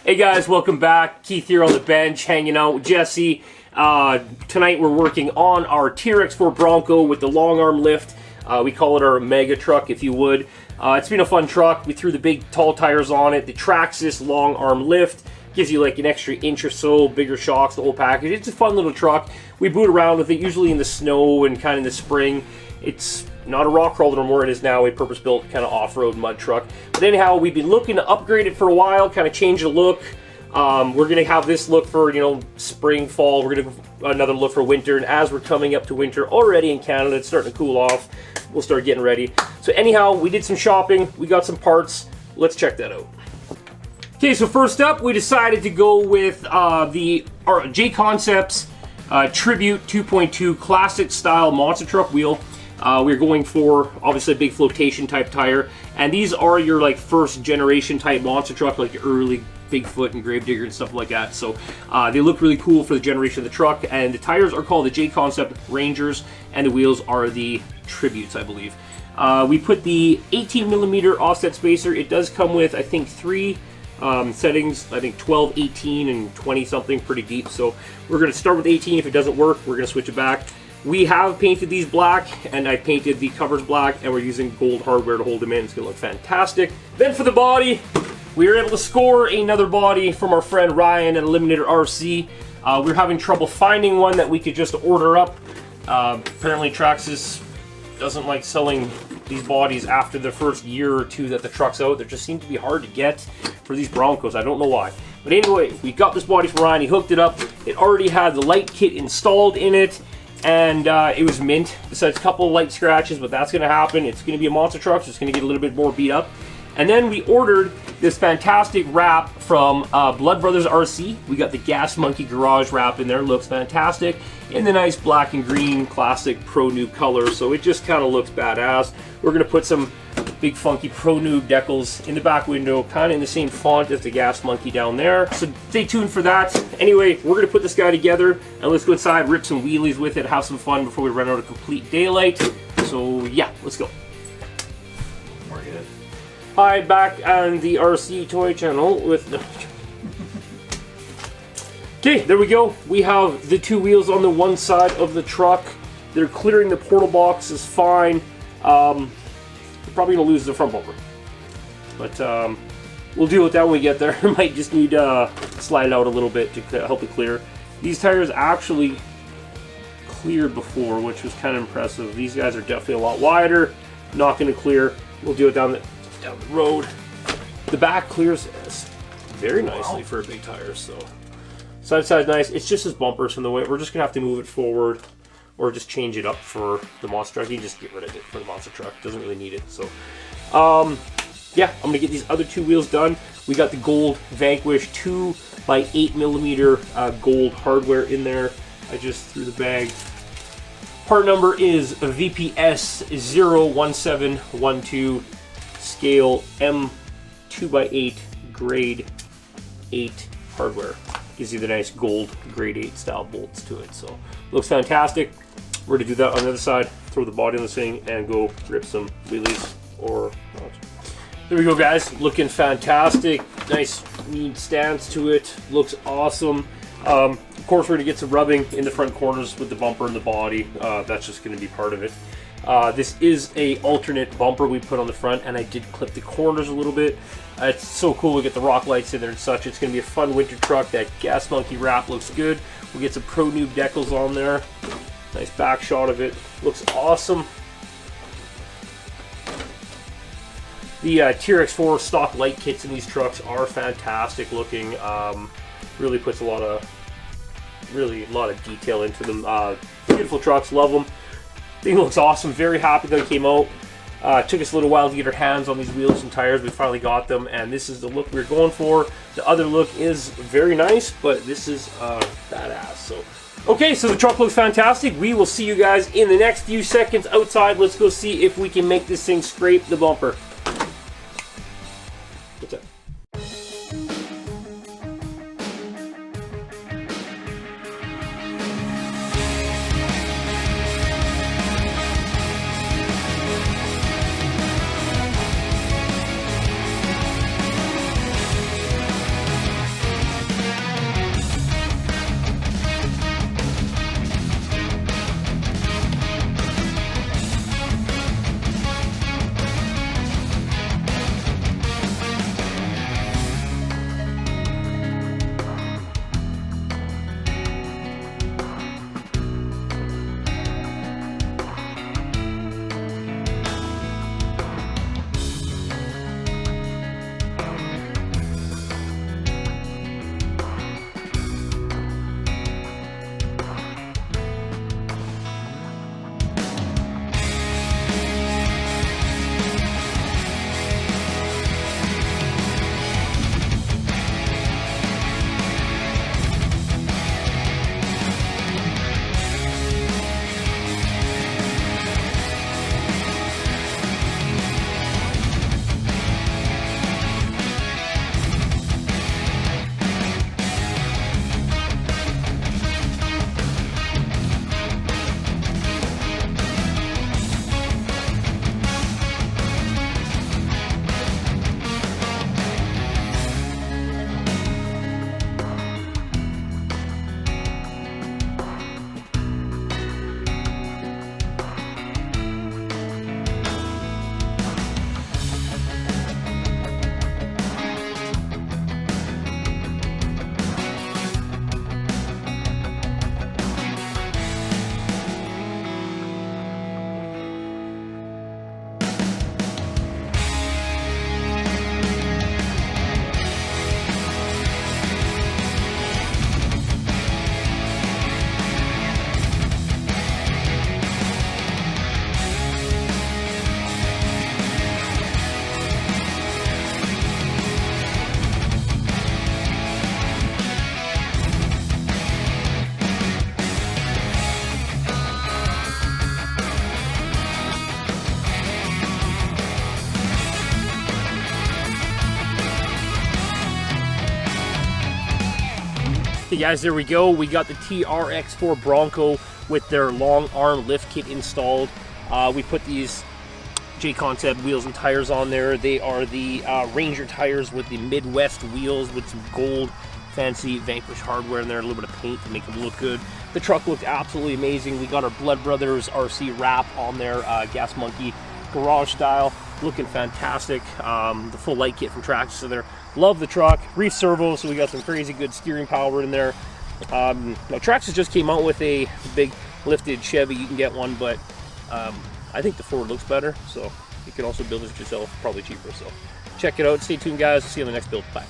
Hey guys, welcome back. Keith here on the bench, hanging out with Jesse. Tonight we're working on our TRX4 Bronco with the long arm lift. We call it our mega truck, if you would. It's been a fun truck. We threw the big tall tires on it. The TRAXXAS long arm lift gives you like an extra inch or so, bigger shocks, the whole package. It's a fun little truck. We boot around with it, usually in the snow and kind of in the spring. It's not a rock crawler anymore, it is now a purpose-built kind of off-road mud truck. But anyhow, we've been looking to upgrade it for a while, kind of change the look. We're going to have this look for, you know, spring, fall. We're going to do another look for winter, and as we're coming up to winter already in Canada, it's starting to cool off. We'll start getting ready. So anyhow, we did some shopping, we got some parts. Let's check that out. Okay, so first up, we decided to go with our JConcepts Tribute 2.2 classic style monster truck wheel. We're going for obviously a big flotation type tire, and these are your like first generation type monster truck, like your early Bigfoot and Gravedigger and stuff like that. So they look really cool for the generation of the truck, and the tires are called the JConcept Rangers, and the wheels are the Tributes, I believe. We put the 18mm offset spacer. It does come with, I think, 3 settings, I think 12, 18, and 20 something, pretty deep. So we're going to start with 18. If it doesn't work, we're going to switch it back. We have painted these black, and I painted the covers black, and we're using gold hardware to hold them in. It's going to look fantastic. Then for the body, we were able to score another body from our friend Ryan at Eliminator RC. We were having trouble finding one that we could just order up. Apparently TRAXXAS doesn't like selling these bodies after the first year or two that the truck's out. They just seem to be hard to get for these Broncos. I don't know why. But anyway, we got this body from Ryan. He hooked it up. It already had the light kit installed in it, and it was mint. Besides a couple of light scratches, but that's going to happen. It's going to be a monster truck, so it's going to get a little bit more beat up. And then we ordered this fantastic wrap from BLOODBROTHERS RC. We got the Gas Monkey Garage wrap in there. Looks fantastic in the nice black and green classic ProNoob color. So it just kind of looks badass. We're going to put some big funky ProNoob decals in the back window, kind of in the same font as the Gas Monkey down there. So stay tuned for that. Anyway, we're going to put this guy together, and let's go inside, rip some wheelies with it, have some fun before we run out of complete daylight. So yeah, let's go. Hi, back on the RC Toy channel with... Okay, there we go. We have the 2 wheels on the one side of the truck. They're clearing the portal box is fine. We're probably going to lose the front bumper. But we'll deal with that when we get there. Might just need to slide it out a little bit to help it clear. These tires actually cleared before, which was kind of impressive. These guys are definitely a lot wider. Not going to clear. We'll do it down the road. The back clears very nicely for a big tire, so side to side nice. It's just his bumpers from the way. We're just gonna have to move it forward or just change it up for the monster truck. You can just get rid of it for the monster truck. Doesn't really need it. So yeah, I'm gonna get these other 2 wheels done. We got the gold Vanquish 2x8mm gold hardware in there. I just threw the bag. Part number is VPS 01712, scale M2x8 grade 8 hardware. Gives you the nice gold grade 8 style bolts to it. So looks fantastic. We're going to do that on the other side, throw the body on this thing, and go rip some wheelies or not. There we go, guys. Looking fantastic. Nice neat stance to it. Looks awesome. Of course, we're going to get some rubbing in the front corners with the bumper and the body. That's just going to be part of it. This is a alternate bumper we put on the front, and I did clip the corners a little bit. It's so cool. We get the rock lights in there and such. It's going to be a fun winter truck. That Gas Monkey wrap looks good. We'll get some ProNoob decals on there. Nice back shot of it. Looks awesome. The TRX4 stock light kits in these trucks are fantastic looking. Really puts a lot of detail into them. Beautiful trucks, love them. Thing looks awesome. Very happy that it came out. Took us a little while to get our hands on these wheels and tires. We finally got them, and this is the look we were going for. The other look is very nice, but this is badass. So, okay, so the truck looks fantastic. We will see you guys in the next few seconds outside. Let's go see if we can make this thing scrape the bumper. What's that? Okay guys, there we go. We got the TRX4 Bronco with their long arm lift kit installed. We put these JConcept wheels and tires on there. They are the Ranger tires with the Midwest wheels with some gold fancy Vanquish hardware in there, a little bit of paint to make them look good. The truck looked absolutely amazing. We got our BLOODBROTHERS RC wrap on there, Gas Monkey garage style, looking fantastic. The full light kit from TRAXXAS in there. Love the truck. Reef servo, so we got some crazy good steering power in there. Now TRAXXAS just came out with a big lifted Chevy. You can get one, but I think the Ford looks better, so you can also build it yourself, probably cheaper. So check it out. Stay tuned, guys. See you on the next build. Bye.